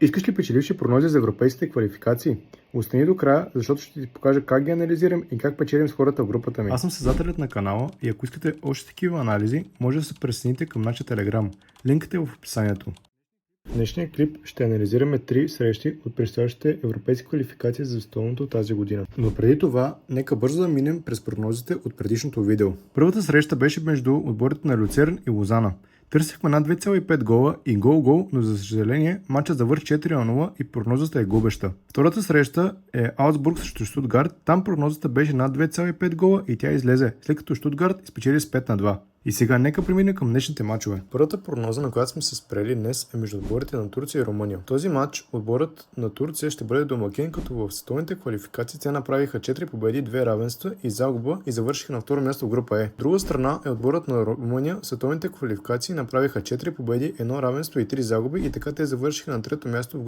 Искаш ли печеливши прогнози за европейските квалификации? Остани до края, защото ще ти покажа как ги анализирам и как печелим с хората в групата ми. Аз съм създателят на канала и ако искате още такива анализи, може да се присъедините към нашия Телеграм. Линкът е в описанието. В днешния клип ще анализираме 3 срещи от предстоящите европейски квалификации за световното тази година. Но преди това, нека бързо да минем през прогнозите от предишното видео. Първата среща беше между отборите на Люцерн и Лозана. Търсихме над 2,5 гола и гол, но за съжаление матчът завърши 4-0 и прогнозата е губеща. Втората среща е Аусбург срещу Штутгарт. Там прогнозата беше над 2,5 гола и тя излезе, след като Штутгарт изпечели с 5-2. И сега нека преминем към днешните мачове. Първата прогноза, на която сме се спрели днес, е между отборите на Турция и Румъния. В този матч отборът на Турция ще бъде домакин, като в световните квалификации те направиха 4 победи, 2 равенства и загуба и завършиха на второ място в група Е. Друга страна е отборът на Румъния. В световните квалификации направиха 4 победи, 1 равенство и 3 загуби и така те завършиха на трето място в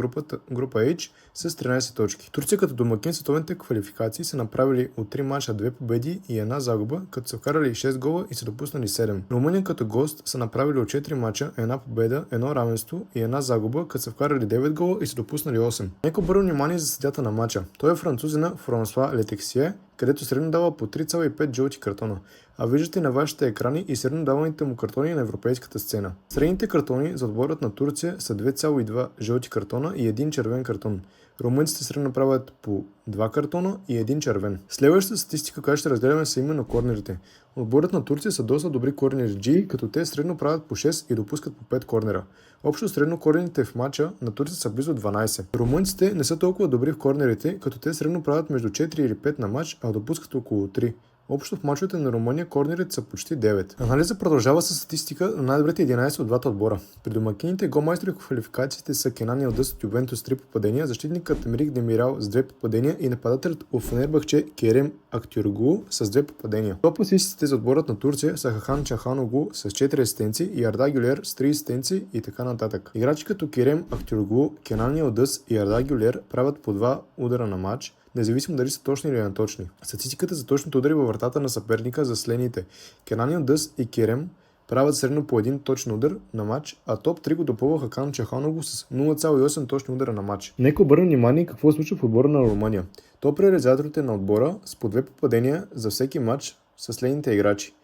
група H с 13 точки. Турция като домакин в световните квалификации са направили от 3 мача 2 победи и 1 загуба, като са вкарали 6 гола и са допуснали 7. Румъния като гост са направили от 4 мача, 1 победа, 1 равенство и 1 загуба, като са вкарали 9 гола и са допуснали 8. Нека обърна внимание за съдията на мача. Той е французина Франсуа Летексие, където средно дава по 3,5 жълти картона. А виждате на вашите екрани и средно даваните му картони на европейската сцена. Средните картони за отборът на Турция са 2,2 жълти картона и 1 червен картон. Румънците средно правят по 2 картона и 1 червен. Следващата статистика, която ще разгледаме, са именно корнерите. Отборът на Турция са доста добри корнерджии, като те средно правят по 6 и допускат по 5 корнера. Общо средно корнерите в матча на Турция са близо 12. Румънците не са толкова добри в корнерите, като те средно правят между 4 или 5 на матч, а допускат около 3. Общо в мачовете на Румъния корнерите са почти 9. Анализа продължава с статистика на най-добрите 11 от двата отбора. При домакините голмайстори в квалификациите са Кенан Йилдыз от Ювентус с 3 попадения, защитникът Емерик Демирал с 2 попадения и нападателят от Фенербахче Керем Актюргу с 2 попадения. Топ асистите за отборът на Турция са Хахан Чаханоглу с 4 асистенции и Арда Гюлер с 3 асистенции и така нататък. Играчи като Керем Актюргу, Кенан Йилдыз и Арда Гюлер правят по 2 удара на матч, независимо дали са точни или неточни. Статистиката за точните удари във вратата на съперника за следните: Кенан Йилдыз и Керем правят средно по 1 точен удар на матч, а топ 3 го допълва Хакан Чаханоглу с 0,8 точни удара на матч. Нека обърнем внимание какво се случва в отбора на Румъния. Топ реализаторите на отбора с по 2 попадения за всеки матч са следните играчи: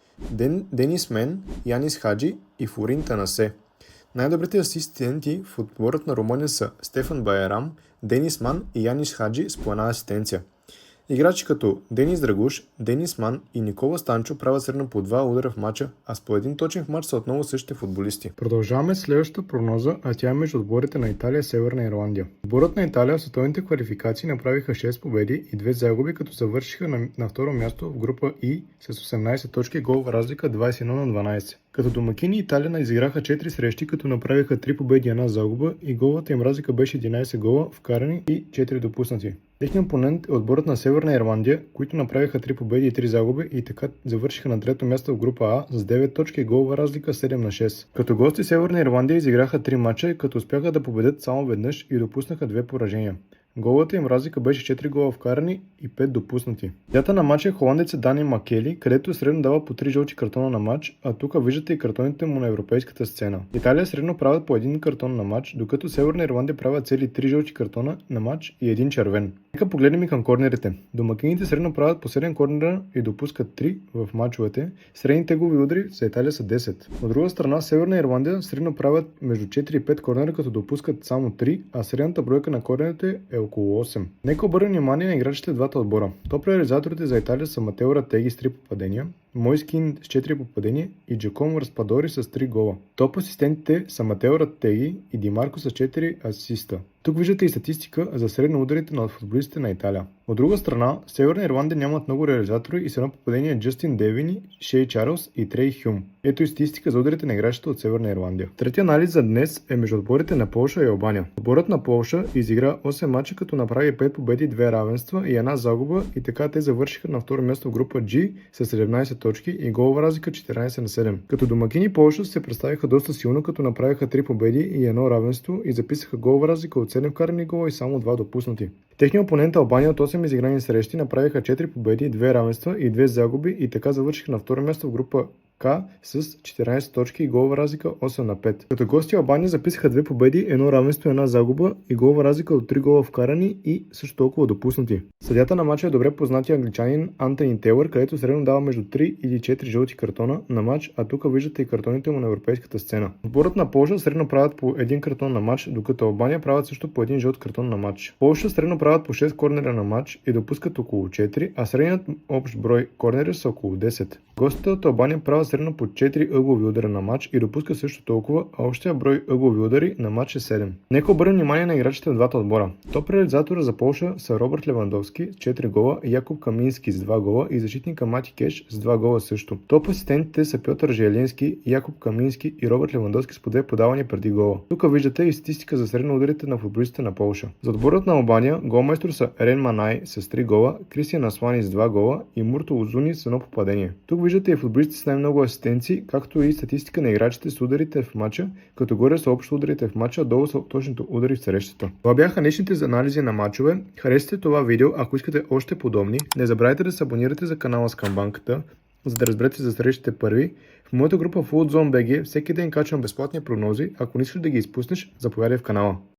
Денис Мен, Янис Хаджи и Флорин Танасе. Най-добрите асистенти в отборът на Румъния са Стефан Байрам, Денис Ман и Янис Хаджи с по една асистенция. Играчи като Денис Драгуш, Денис Ман и Никола Станчо правят средно по 2 удара в матча, а с по 1 точен в матч са отново същите футболисти. Продължаваме следващата прогноза, а тя е между отборите на Италия и Северна Ирландия. Отборът на Италия в световните квалификации направиха 6 победи и 2 загуби, като завършиха на второ място в група И с 18 точки, голова разлика 21-12. Като домакини Италия изиграха 4 срещи, като направиха 3 победи и 1 загуба и голата им разлика беше 11 гола вкарани и 4 допуснати. Техният опонент е отборът на Северна Ирландия, които направиха 3 победи и 3 загуби и така завършиха на трето място в група А с 9 точки и голова разлика 7-6. Като гости Северна Ирландия изиграха 3 мача, като успяха да победят само веднъж и допуснаха 2 поражения. Голата им разлика беше 4 гола вкарани и 5 допуснати. Дята на матча е холандецът Дани Макели, където средно дава по 3 жълти картона на матч, а тук виждате и картоните му на европейската сцена. Италия средно правят по 1 картон на матч, докато Северна Ирландия правят цели 3 жълти картона на матч и 1 червен. Нека погледнем и към корнерите. Домакините средно правят по 7 корнера и допускат 3 в матчовете. Средните теглови удари за Италия са 10. От друга страна, Северна Ирландия средно правят между 4 и 5 корнера, като допускат само 3, а средната бройка на корнерите е около 8. Нека обърнем внимание на играчите в двата отбора. Топ реализаторите за Италия са Матео Ратеги с 3 попадения, Мойскин с 4 попадения и Джакомо Распадори с 3 гола. Топ асистентите са Матео Ратеги и Димарко с 4 асиста. Тук виждате и статистика за средно ударите на футболистите на Италия. От друга страна, Северна Ирландия нямат много реализатори и с едно попадение Джастин Девини, Шей Чарлз и Трей Хюм. Ето и статистика за ударите на играчите от Северна Ирландия. Третия анализ за днес е между отборите на Полша и Албания. Отборът на Полша изигра 8 мача, като направи 5 победи, 2 равенства и 1 загуба и така те завършиха на второ място в група G с 17 точки и голова разлика 14-7. Като домакини Полша се представиха доста силно, като направиха 3 победи и 1 равенство и записаха голова разлика от 7 вкарани гола и само 2 допуснати. Техният опонент Албания от 8 изиграни срещи направиха 4 победи, 2 равенства и 2 загуби и така завършиха на второ място в група К с 14 точки и голова разлика 8-5. Като гости Албания записаха 2 победи, 1 равенство и 1 загуба и голова разлика от 3 гола вкарани и също толкова допуснати. Съдията на матча е добре познатия англичанин Антони Тейлър, където средно дава между 3 или 4 жълти картона на матч, а тук виждате и картоните му на европейската сцена. Отборът на Полша средно правят по 1 картон на матч, докато Албания правят също по 1 жълт картон на матч. Полша средно правят по 6 корнера на матч и допускат около 4, а средният общ брой корнери са около 10. Гостите от Албания правят средно по 4 ъглови удара на матч и допускат също толкова, а общия брой ъглови удари на матч е 7. Нека обърнем внимание на играчите в двата отбора. Топ реализатора за Полша са Робърт Левандовски с 4 гола, Якуб Камински с 2 гола и защитника Мати Кеш с 2 гола също. Топ асистентите са Пьотър Желенски, Якуб Камински и Робърт Левандовски с по 2 подавания преди гола. Тук виждате и статистика за средно ударите на футболистите на Полша. За отборът на Албания голмайстор са Рен Манай с 3 гола, Кристиан Аслани с 2 гола и Мурто Озуни с 1 попадение. Тук виждате и футболистите с най-много асистенции, както и статистика на играчите с ударите в матча, като горе са общо ударите в матча, долу са точното удари в срещата. Това бяха днешните анализи на матчове. Харесайте това видео, ако искате още подобни. Не забравяйте да се абонирате за канала с камбанката, за да разберете за срещите първи. В моята група Full Zone BG всеки ден качвам безплатни прогнози. Ако не искаш да ги изпуснеш, заповядай в канала.